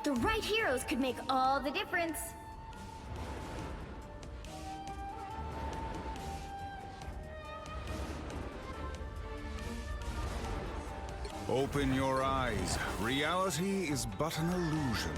The right heroes could make all the difference. Open your eyes. Reality is but an illusion.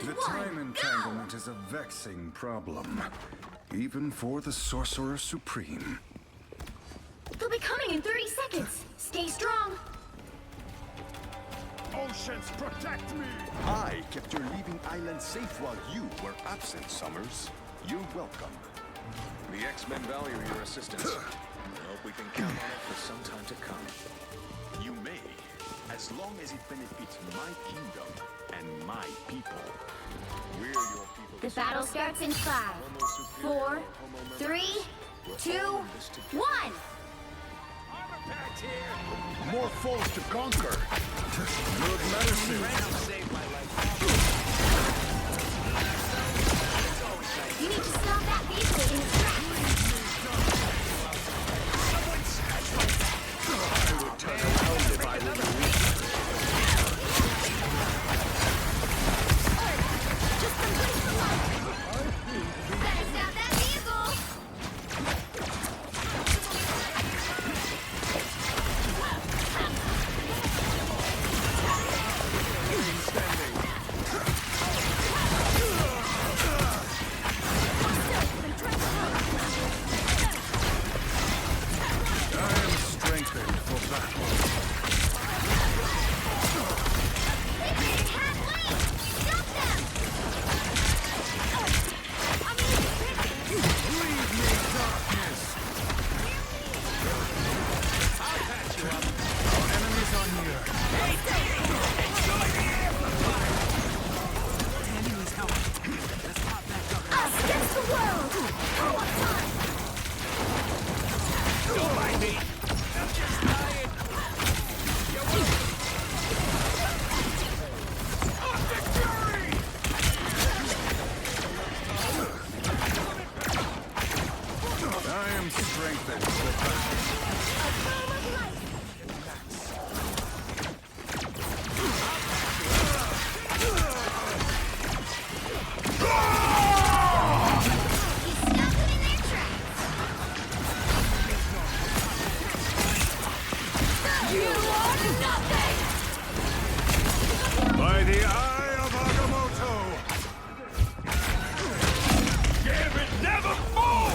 The time entanglement is a vexing problem, even for the Sorcerer Supreme. They'll be coming in 30 seconds. Stay strong. Oceans, protect me! I kept your leaving island safe while you were absent, Summers. You're welcome. The X-Men value your assistance. I hope we can count on it for some time to come. You may, as long as it benefits my kingdom and my people. We're your people. The battle starts in 5, 4, 3, 2, 1. More foes to conquer! Good medicine. You need to stop that vehicle in its tracks. I would turn around if I were you. Just complete the line. Better stop that vehicle. I am strengthened for battle. They made it halfway. Stop them. Leave me, darkness! Our enemies are near. Us against the world. For what time? Don't mind me! I'm just dying! Victory! I am strengthened for battle. A flame of light. He stopped them in their tracks. You are nothing. By the Eye of Agamotto! Gambit never fall!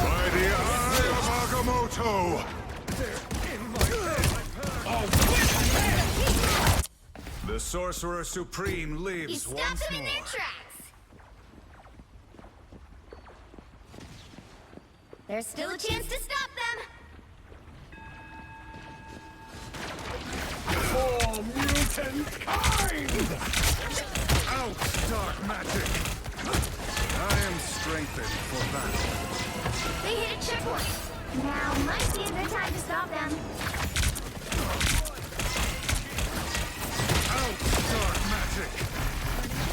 By the Eye of Agamotto! The Sorcerer Supreme He lives stopped once them in their more. tracks. There's still a chance to stop them. For mutant kind! Out, dark magic! I am strengthened for battle. They hit a checkpoint. Now might be a good time to stop them. Out, dark magic!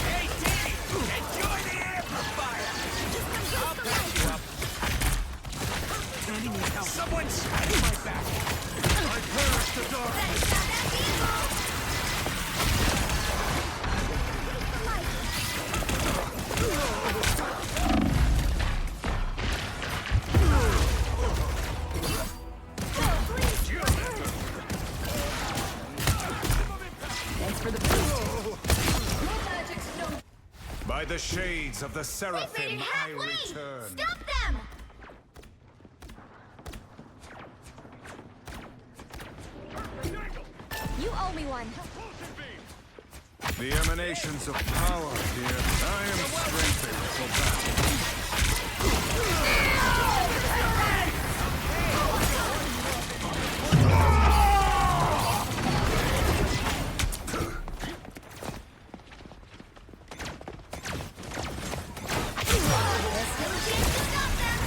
Hey, Dave! Enjoy the amplifier! I'll back you up. Someone scratch my back! I purge the dark. Better stop that vehicle. Thanks for the boost. By the shades of the They've made Seraphim, it I halfway. return. Stop them. You owe me one. The emanations of power here. I am strengthened for battle. There's still a chance to stop them.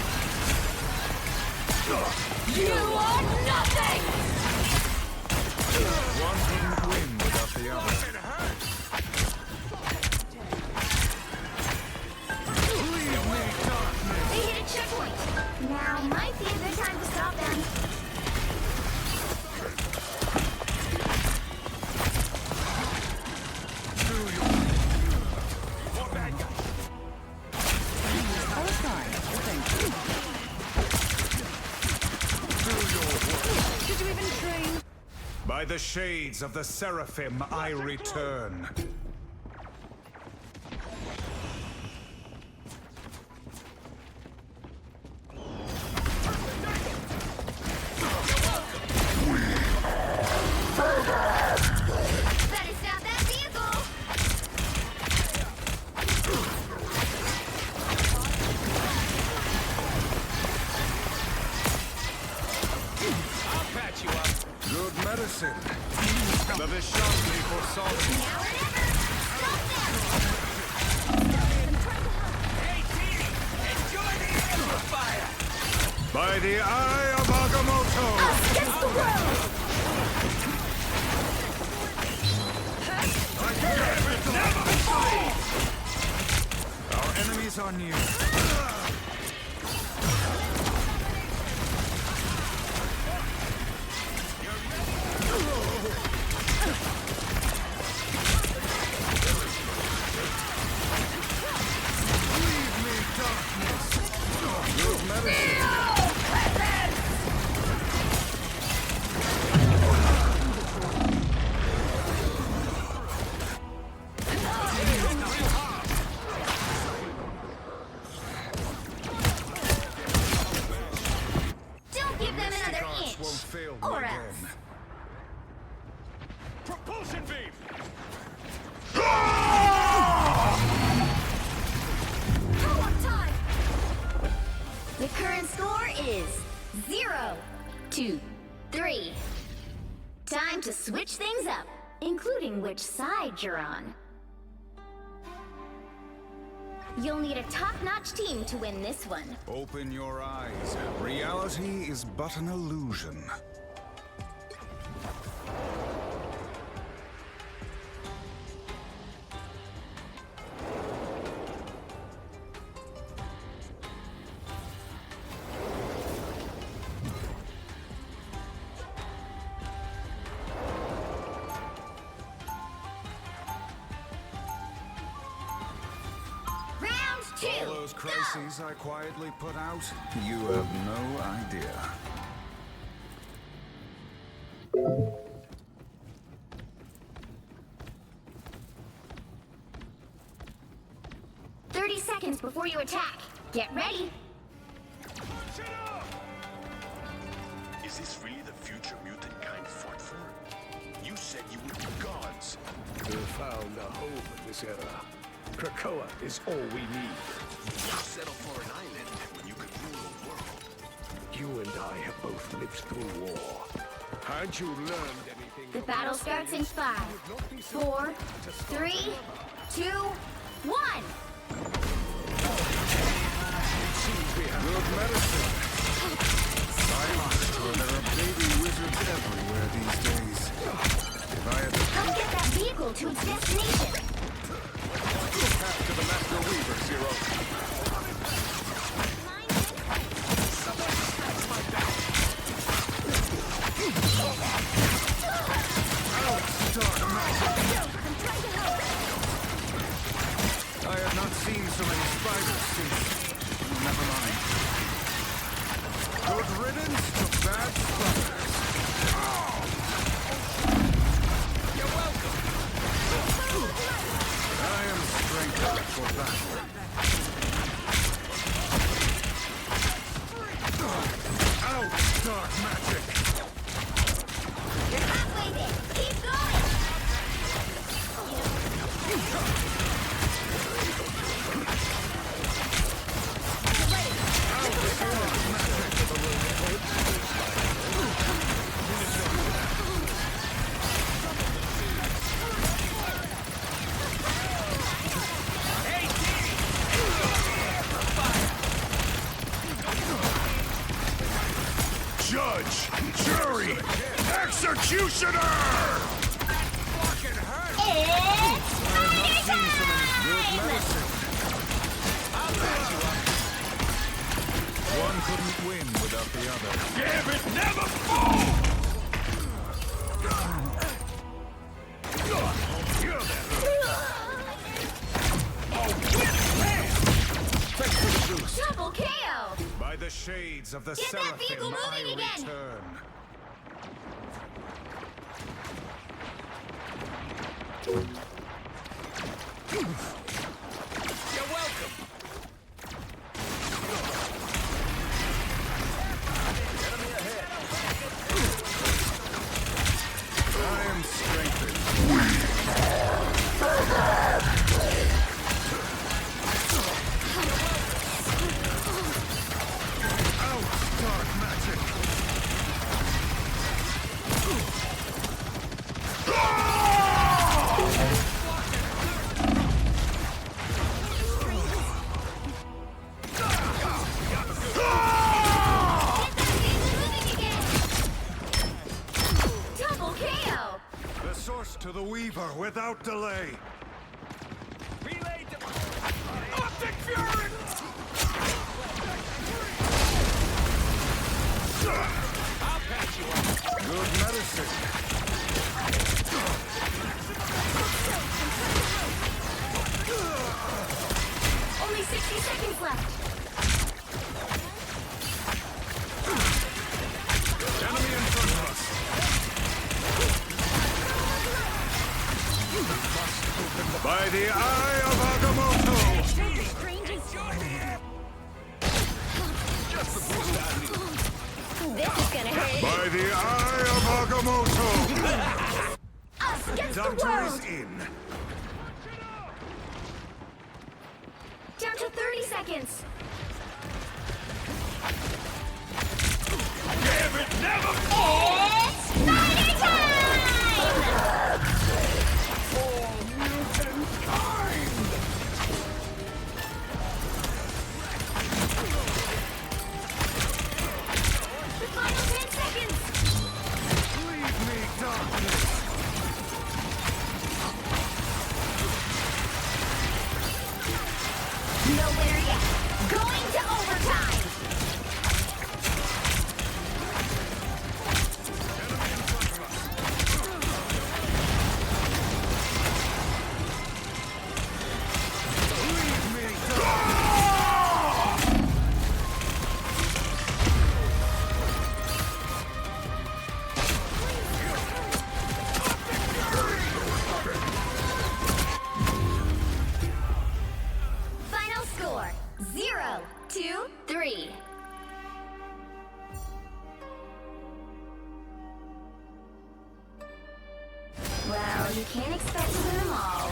By the shades of the Seraphim, I return. Better stop that vehicle! I'll patch you up. Good medicine. The Vishanti for salty. Now or never! Stop them! Hey, team! Enjoy the amplifier! By the eye of Agamotto! Against the world! Our enemies are near. Leave me, darkness. Good medicine. Don't give them another Gods inch! won't fail me Or again. else. Propulsion beam! Pull-up time! The current score is 0-2-3. Time to switch things up, including which side you're on. You'll need a top-notch team to win this one. Open your eyes. Reality is but an illusion. Round 2! All those go! crises I quietly put out, you have no idea. "30 seconds before you attack. Get ready. Shut up! Is this really the future mutant kind fought for? You said you would be gods. We found a home in this era. Krakoa is all we need. You settle for an island when you could rule a world. You and I have both lived through war. Had you learned anything? The from battle your starts in failures, 5, you would not be so 4, quick to start 3, over. 2, 1. Good medicine. Silence, for there are baby wizards everywhere these days. If I had to Help get that vehicle to its destination. path to the Master Weaver, Zero. Dark magic. I have not seen so many spiders since. Never mind. Good riddance to bad spiders. You're welcome! I am strengthened for battle. Out, dark magic! You're halfway there. Keep going. Hey, team! Enjoy the amplifier! Judge! Jury! Executioner! Fucking hurt! It's spider Good time! medicine. I'll patch you up. One couldn't win without the other. Damn it, never fall! Double KO! By the shades of the Get that Seraphim, vehicle moving I again. return. without delay. Relay to Optic Fury! I'll patch you up. Good medicine. Only 60 seconds left. Enemy in front of us. By the eye of Agamotto! This is gonna hurt. By the eye of Agamotto! Us against the Doctor world. is in. Down to 30 seconds. Damn it, never fall! It's Spider time! The final 10 seconds. Leave me, darkness. No winner yet. Going to overtime. Final score 0-3. Well, you can't expect to win them all.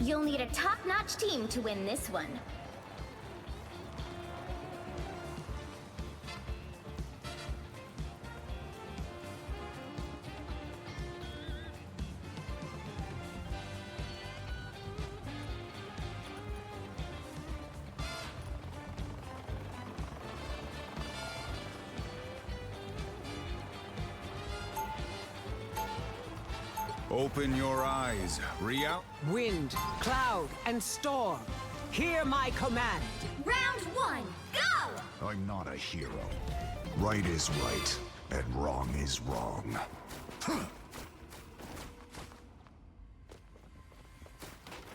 You'll need a top-notch team to win this one. Open your eyes, Ria. Wind, cloud, and storm. Hear my command. Round 1, go! I'm not a hero. Right is right, and wrong is wrong.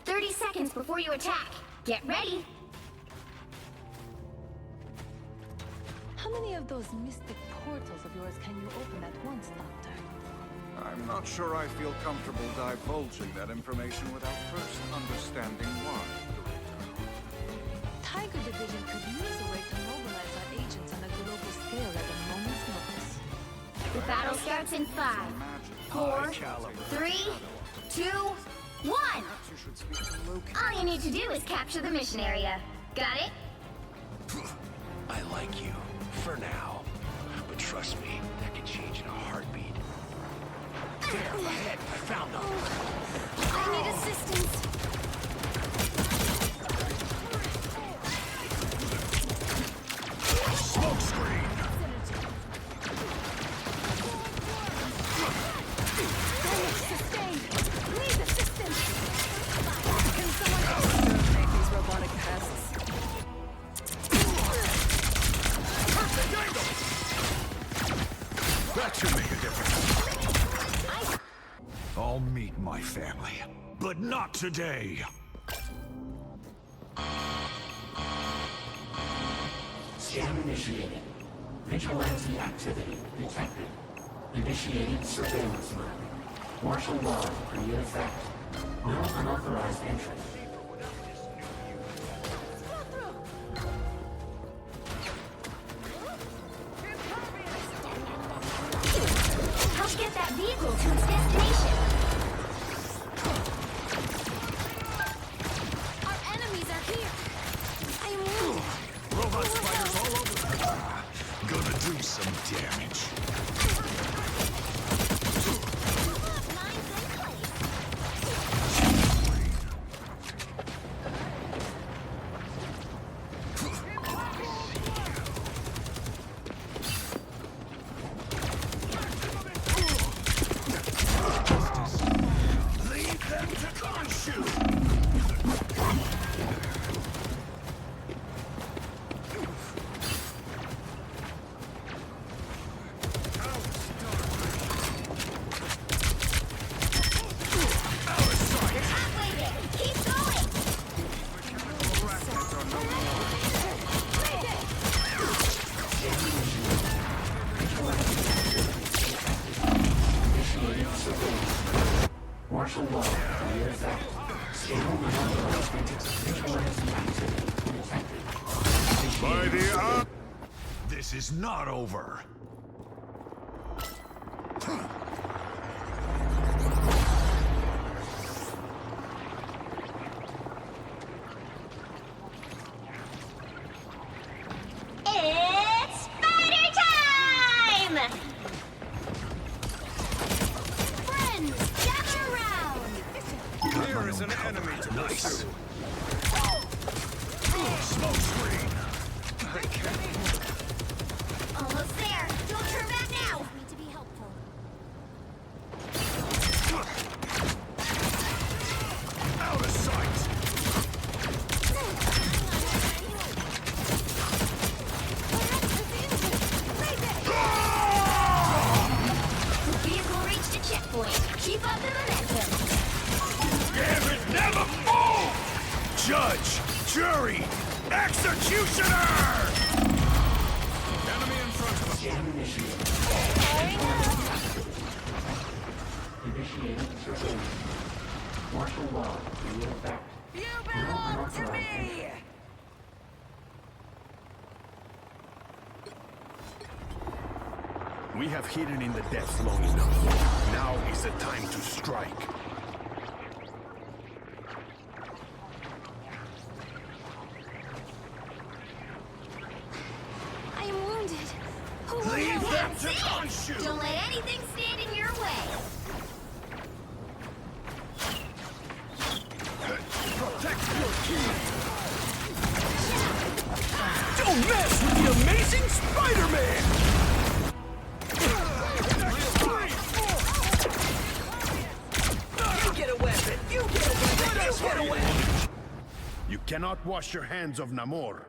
30 seconds before you attack. Get ready. How many of those mystic portals of yours can you open at once, Doctor? I'm not sure I feel comfortable divulging that information without first understanding why. Tiger Division could use a way to mobilize our agents on a global scale at a moment's notice. The battle starts in 5, 4, 3, 2, 1. All you need to do is capture the mission area. Got it? I like you, for now. But trust me, that can change in a heartbeat. There, ahead, I found them. I need assistance. Smoke screen! Sustained! Need assistance! Can someone else terminate these robotic pests? That should make a difference. I'll meet my family, but not today. Scan initiated. Vigilante activity detected. Initiating surveillance mode. Martial law in effect. No unauthorized entry. Help get that vehicle to its destination. Our enemies are here. I am wounded. Robot spiders all over. Gonna do some damage. Mines in place. Leave them to Khonshu. You're halfway there. Keep going. Martial law in effect. Stable unauthorized entry. Vigilante activity detected. By the this is not over. It's spider time! Friends, gather around! Here is an enemy to pursue. Smoke screen. Almost there! Don't turn back now! Need to be helpful. Out of sight. Vehicle reached a checkpoint. Keep up the momentum. Damn it, never fall! Judge, jury, executioner! Enemy in front of us. Scan initiated. Initiating surveillance. Martial law in effect. You belong to me! We have hidden in the depths long enough. Now is the time to strike. I am wounded. Leave them That's to it! Khonshu! Don't let anything stand in your way. Protect your team! Don't mess with the amazing Spider-Man! You get a weapon! You get a weapon! You get a weapon! You cannot wash your hands of Namor.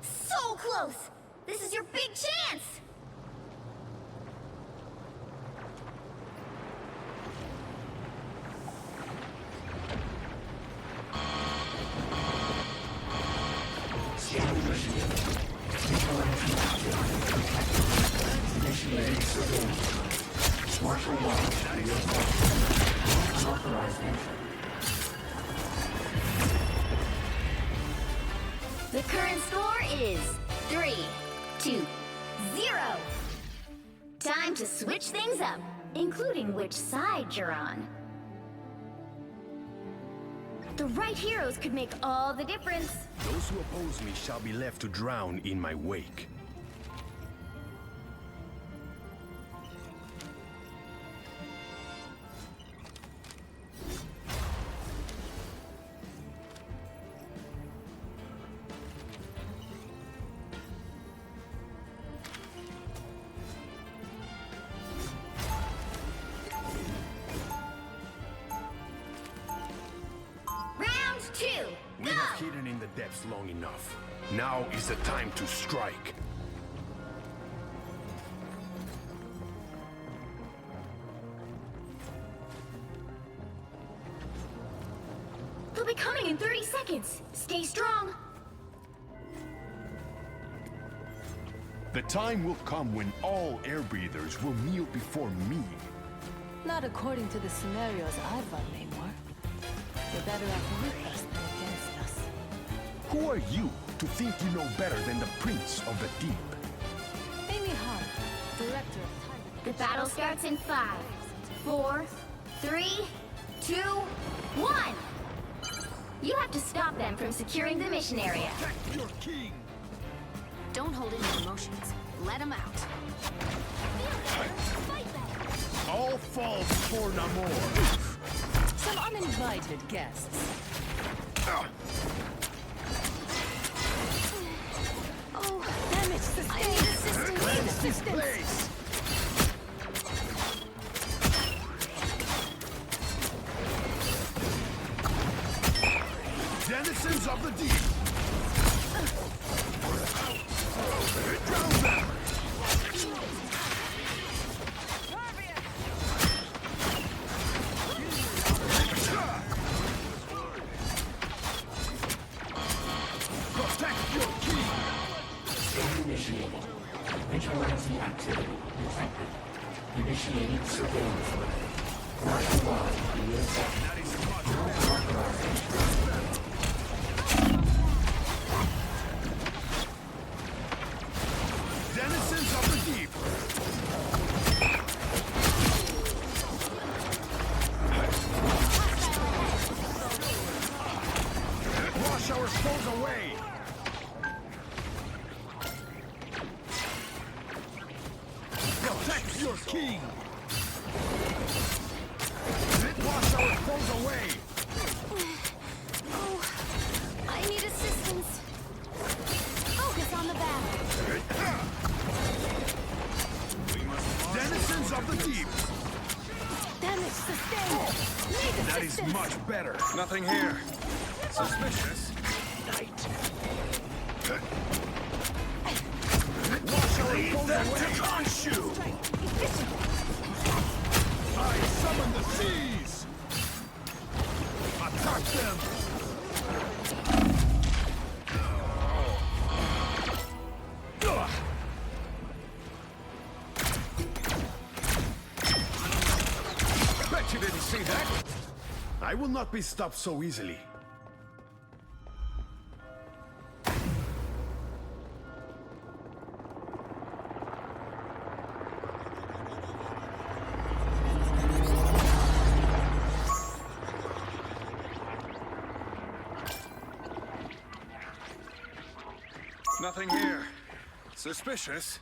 So close! This is your big chance! Scan initiated. Vigilante activity detected. Initiating surveillance. Martial law in effect. No unauthorized entry. The current score is 3-2-0. Time to switch things up, including which side you're on. The right heroes could make all the difference. Those who oppose me shall be left to drown in my wake. Round 2, We go! have hidden in the depths long enough. Now is the time to strike. She'll be coming in 30 seconds. Stay strong. The time will come when all air breathers will kneel before me. Not according to the scenarios I've run, Namor. You're better off with us than against us. Who are you to think you know better than the Prince of the Deep? Amy Hahn, director of Tiger. The battle starts in 5, 4, 3, 2, 1. You have to stop them from securing the mission area. Protect your king! Don't hold in your emotions. Let them out. All falls for Namor. Some uninvited guests. Oh, damage sustained. I need assistance. Cleanse this place! Denizens of the deep! Drown them! Protect your king! Initiated. Vigilante activity detected. Initiating surveillance mode. Martial law reassessed. Denizens of the deep! Wash our foes away! Protect your king! Wash our foes away! Oh, I need assistance. Focus on the battle. Denizens of the deep! Damage sustained. Need That is assistance. much better! Nothing here. Suspicious. Wash our foes away! Khonshu! I summon the seas! Attack them! Ugh. Bet you didn't see that! I will not be stopped so easily. Nothing here. Suspicious.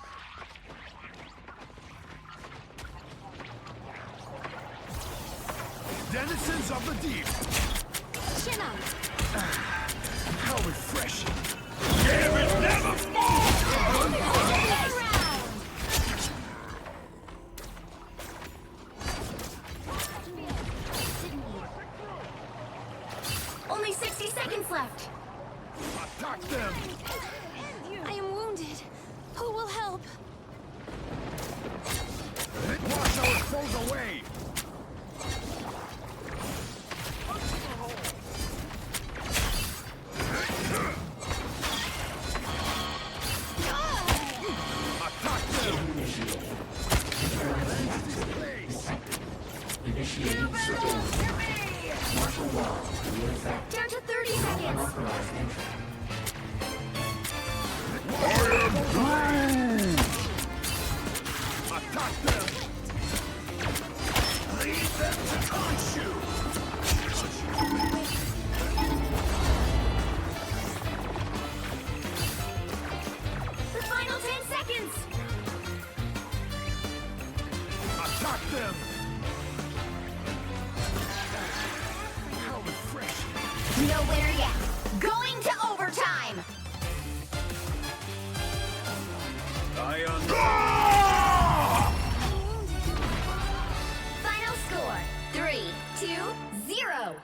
Denizens of the deep! Chin up. How refreshing! Only 60 seconds left. Attack them! I am wounded. Who will help? Wash our foes away! Attack them! Initiating surveillance. Martial law reassessed. Down to 30 seconds. Authorized entry. Attack them! Lead them to Khonshu! The final 10 seconds. Attack them! How refreshing! No winner yet. Going to overtime. Final score, 3-2-0.